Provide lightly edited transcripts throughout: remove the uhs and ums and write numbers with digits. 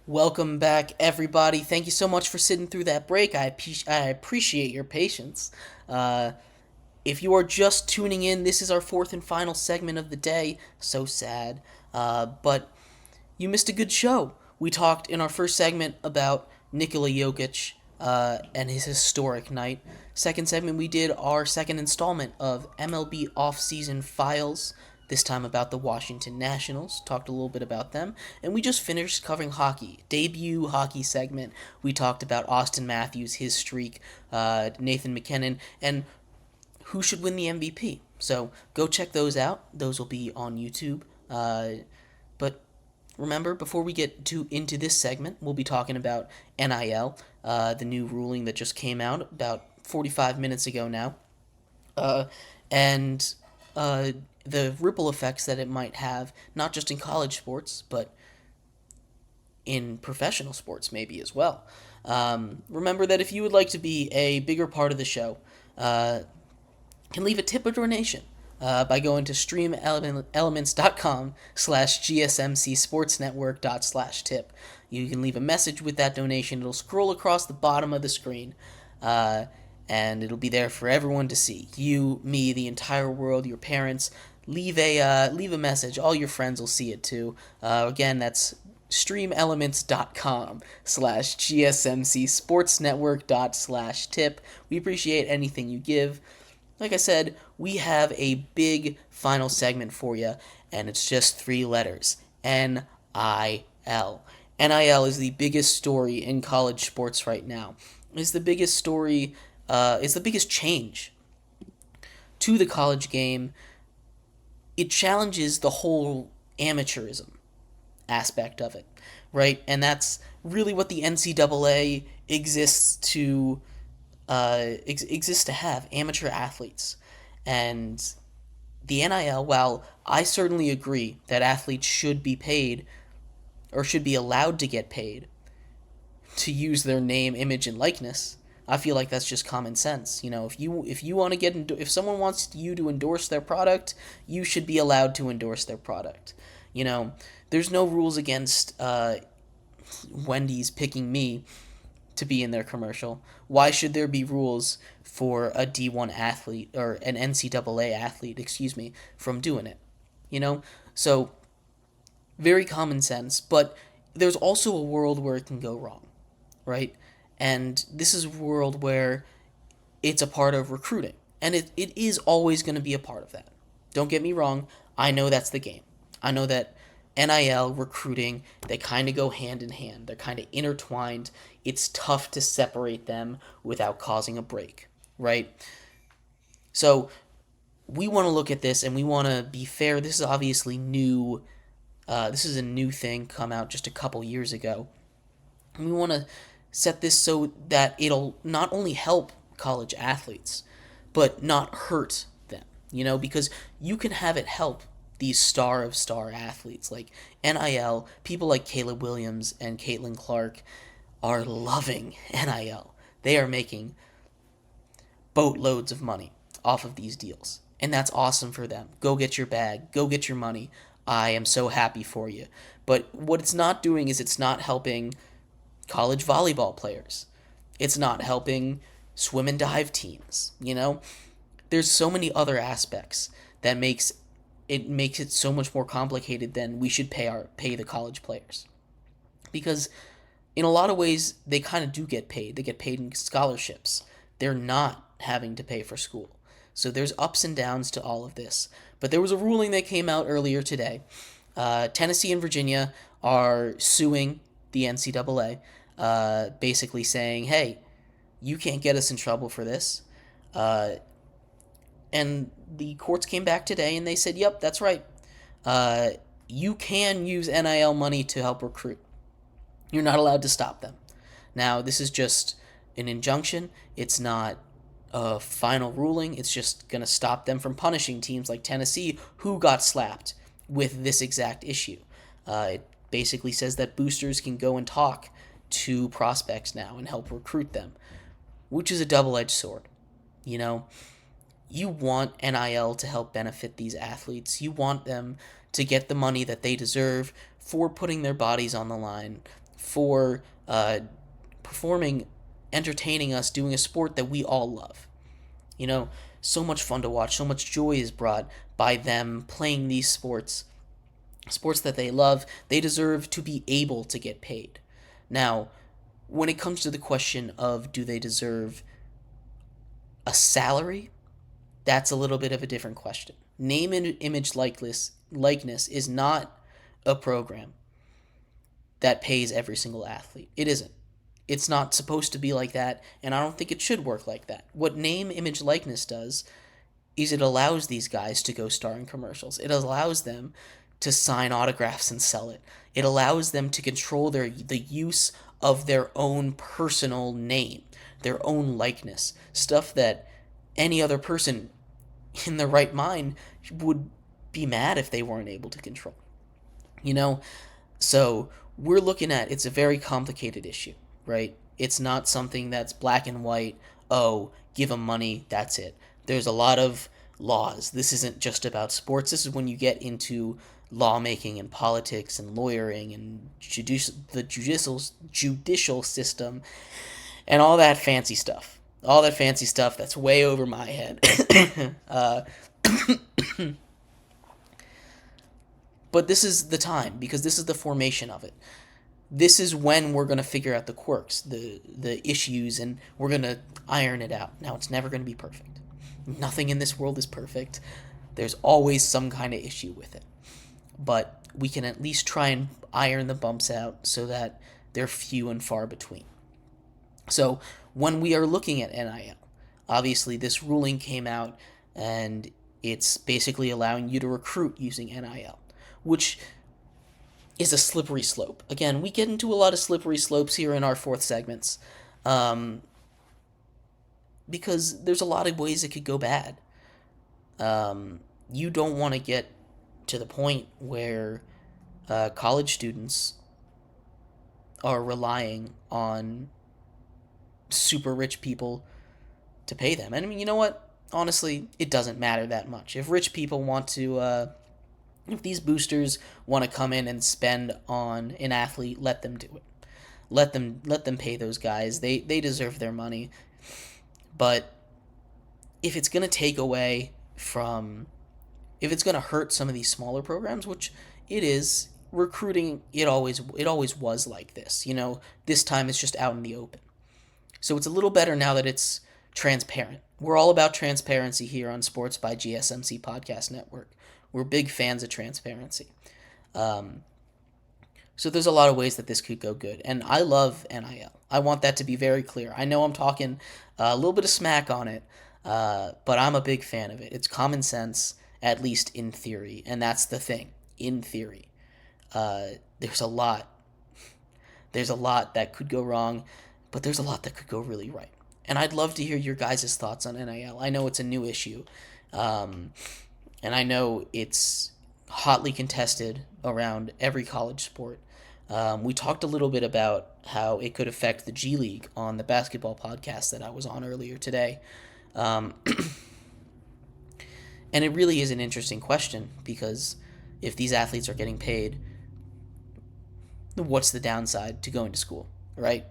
Welcome back, everybody. Thank you so much for sitting through that break. I appreciate your patience. Uh, if you are just tuning in, this is our fourth and final segment of the day. So sad. But you missed a good show. We talked in our first segment about Nikola Jokic and his historic night. Second segment, we did our second installment of MLB offseason files, this time about the Washington Nationals. Talked a little bit about them. And we just finished covering hockey. Debut hockey segment. We talked about Austin Matthews, his streak, Nathan McKinnon, and who should win the MVP. So go check those out. Those will be on YouTube. But remember, before we get into this segment, we'll be talking about NIL, the new ruling that just came out about 45 minutes ago now, and the ripple effects that it might have, not just in college sports, but in professional sports maybe as well. Remember that if you would like to be a bigger part of the show, can leave a tip or donation by going to streamelements.com/GSMCSportsNetwork./tip. You can leave a message with that donation. It'll scroll across the bottom of the screen, and it'll be there for everyone to see. You, me, the entire world, your parents. Leave a message. All your friends will see it too. Again, that's streamelements.com/GSMCSportsNetwork./tip. We appreciate anything you give. Like I said, we have a big final segment for you, and it's just 3 letters. NIL. NIL is the biggest story in college sports right now. It's the biggest story, it's the biggest change to the college game. It challenges the whole amateurism aspect of it, right? And that's really what the NCAA exists to have, amateur athletes. And the NIL, while I certainly agree that athletes should be paid or should be allowed to get paid to use their name, image, and likeness, I feel like that's just common sense. You know, if you want to if someone wants you to endorse their product, you should be allowed to endorse their product. You know, there's no rules against Wendy's picking me to be in their commercial. Why should there be rules for a D1 athlete or an NCAA athlete, from doing it? You know? So, very common sense, but there's also a world where it can go wrong, right? And this is a world where it's a part of recruiting. And it is always going to be a part of that. Don't get me wrong. I know that's the game. I know that NIL, recruiting, they kind of go hand in hand. They're kind of intertwined. It's tough to separate them without causing a break, right? So we want to look at this and we want to be fair. This is obviously new. This is a new thing, come out just a couple years ago. And we want to set this so that it'll not only help college athletes, but not hurt them, because you can have it help these star of star athletes. Like NIL, people like Caleb Williams and Caitlin Clark are loving NIL. They are making boatloads of money off of these deals. And that's awesome for them. Go get your bag. Go get your money. I am so happy for you. But what it's not doing is it's not helping college volleyball players. It's not helping swim and dive teams, There's so many other aspects that makes it so much more complicated than we should pay the college players. Because in a lot of ways they kind of do get paid. They get paid in scholarships. They're not having to pay for school. So there's ups and downs to all of this. But there was a ruling that came out earlier today. Tennessee and Virginia are suing the NCAA, basically saying, hey, you can't get us in trouble for this. And the courts came back today and they said, yep, that's right. You can use NIL money to help recruit. You're not allowed to stop them. Now, this is just an injunction. It's not a final ruling. It's just going to stop them from punishing teams like Tennessee who got slapped with this exact issue. It basically says that boosters can go and talk to prospects now and help recruit them, which is a double-edged sword. You want NIL to help benefit these athletes. You want them to get the money that they deserve for putting their bodies on the line, for performing, entertaining us, doing a sport that we all love. You know, so much fun to watch, so much joy is brought by them playing these sports that they love. They deserve to be able to get paid. Now, when it comes to the question of do they deserve a salary, that's a little bit of a different question. Name and image likeness is not a program that pays every single athlete. It isn't. It's not supposed to be like that, and I don't think it should work like that. What name, image, likeness does is it allows these guys to go star in commercials. It allows them to sign autographs and sell it. It allows them to control the use of their own personal name, their own likeness, stuff that any other person in their right mind would be mad if they weren't able to control. You know, so we're looking at, it's a very complicated issue, right? It's not something that's black and white. Oh, give them money, that's it. There's a lot of laws. This isn't just about sports. This is when you get into lawmaking and politics and lawyering and the judicial system and all that fancy stuff. All that fancy stuff that's way over my head. But this is the time, because this is the formation of it. This is when we're going to figure out the quirks, the issues, and we're going to iron it out. Now, it's never going to be perfect. Nothing in this world is perfect. There's always some kind of issue with it. But we can at least try and iron the bumps out so that they're few and far between. So when we are looking at NIL, obviously this ruling came out and it's basically allowing you to recruit using NIL, which is a slippery slope. Again, we get into a lot of slippery slopes here in our fourth segments, because there's a lot of ways it could go bad. You don't want to get to the point where college students are relying on super rich people to pay them. And I mean, you know what? Honestly, it doesn't matter that much. If rich people want to, if these boosters want to come in and spend on an athlete, let them do it. Let them pay those guys. They deserve their money. But if it's going to take away from, if it's going to hurt some of these smaller programs, which it is, recruiting, it always was like this. You know, this time it's just out in the open. So it's a little better now that it's transparent. We're all about transparency here on Sports by GSMC Podcast Network. We're big fans of transparency. So there's a lot of ways that this could go good. And I love NIL. I want that to be very clear. I know I'm talking a little bit of smack on it, but I'm a big fan of it. It's common sense, at least in theory. And that's the thing. In theory. There's a lot that could go wrong, but there's a lot that could go really right. And I'd love to hear your guys' thoughts on NIL. I know it's a new issue, and I know it's hotly contested around every college sport. We talked a little bit about how it could affect the G League on the basketball podcast that I was on earlier today. And it really is an interesting question, because if these athletes are getting paid, what's the downside to going to school, right?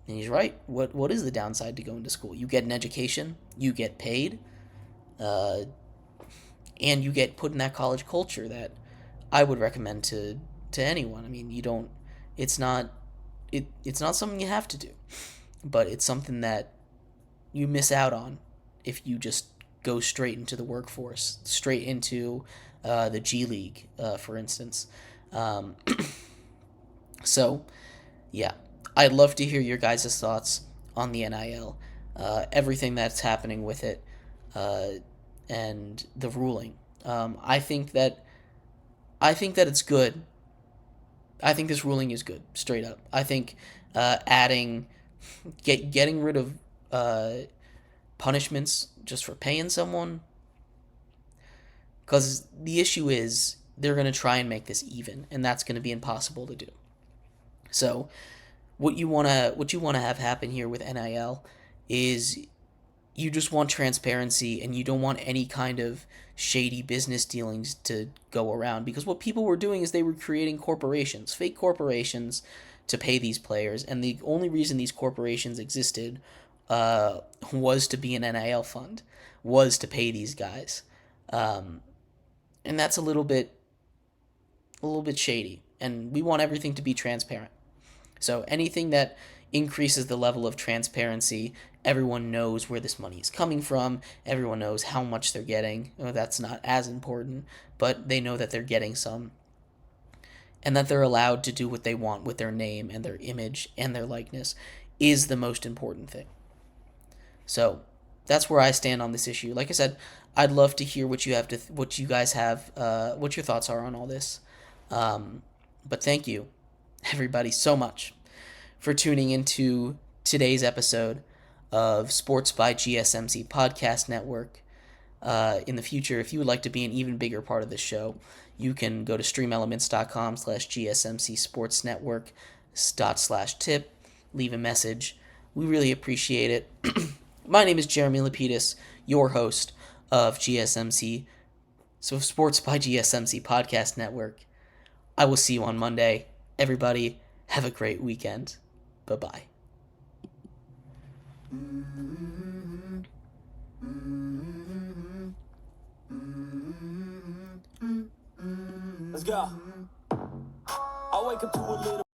And he's right. What is the downside to going to school? You get an education, you get paid, and you get put in that college culture that I would recommend to anyone. I mean, it's not something you have to do, but it's something that you miss out on if you just go straight into the workforce, straight into the G League, for instance. So, yeah, I'd love to hear your guys' thoughts on the NIL, everything that's happening with it, and the ruling. I think that it's good. I think this ruling is good, straight up. I think getting rid of punishments just for paying someone, because the issue is they're going to try and make this even, and that's going to be impossible to do. So what you want to have happen here with NIL is you just want transparency and you don't want any kind of shady business dealings to go around, because what people were doing is they were creating corporations, fake corporations, to pay these players, and the only reason these corporations existed was to be an NIL fund, was to pay these guys, and that's a little bit shady, and we want everything to be transparent. So anything that increases the level of transparency, everyone knows where this money is coming from, everyone knows how much they're getting. Well, that's not as important, but they know that they're getting some, and that they're allowed to do what they want with their name and their image and their likeness is the most important thing. So that's where I stand on this issue. Like I said, I'd love to hear what you have to, what you guys have, what your thoughts are on all this. But thank you, everybody, so much for tuning into today's episode of Sports by GSMC Podcast Network. In the future, if you would like to be an even bigger part of this show, you can go to streamelements.com/GSMC Sports Network /tip, leave a message. We really appreciate it. My name is Jeremy Lapidus, your host of GSMC, so Sports by GSMC Podcast Network. I will see you on Monday. Everybody, have a great weekend. Bye-bye. Let's go. I wake up to a little